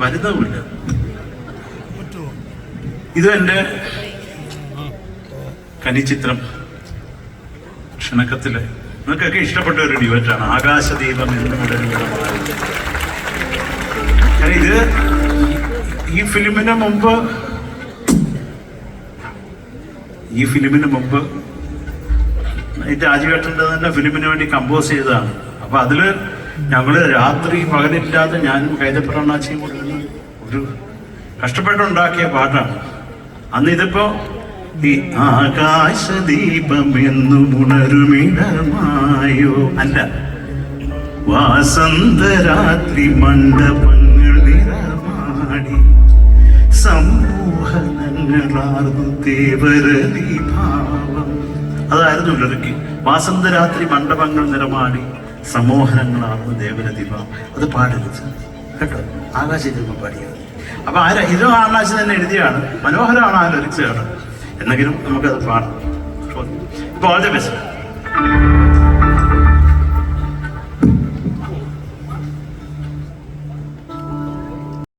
വരുന്നതുമില്ല. ഇത് എൻ്റെ കനിച്ചിത്രം ക്ഷണക്കത്തില് നിങ്ങൾക്കൊക്കെ ഇഷ്ടപ്പെട്ട ഒരു ഡിവറ്റാണ്, ആകാശദീപം എന്ന് മുടരുന്നതുമായ. ഇത് ഈ ഫിലിമിന് മുമ്പ് രാജുവേട്ടൻ്റെ തന്നെ ഫിലിമിന് വേണ്ടി കമ്പോസ് ചെയ്തതാണ്. അപ്പൊ അതില് ഞങ്ങള് രാത്രി പകലില്ലാതെ ഞാനും കൈതപ്രണാച്ചിയും കൂടി ഒരു കഷ്ടപ്പെട്ടുണ്ടാക്കിയ പാട്ടാണ്. അന്ന് ഇതിപ്പോ ഈ ആകാശദീപം എന്നും ഉണരുമിടമായോ അല്ല, വാസന്തരാത്രി മണ്ഡപങ്ങൾ നിറമാടി സമൂഹങ്ങളാർന്നു തേവരതി ഭാവം. അതായിരുന്നു ലിറിക്ക്. വാസന്തരാത്രി മണ്ഡപങ്ങൾ നിറമാടി സമൂഹങ്ങളാർന്നു ദേവരതി ഭാവം. അത് പാടരുത് കേട്ടോ, ആകാശദീപം പാടിയത്. അപ്പൊ ഇതും ആകാശം തന്നെ എഴുതിയാണ്, മനോഹരമാണ് ആ ലിറിക്സ് കേട്ടോ. എന്നെങ്കിലും നമുക്കത് പാടാം. ഇപ്പൊ ഓൾ ദി ബെസ്റ്റ്.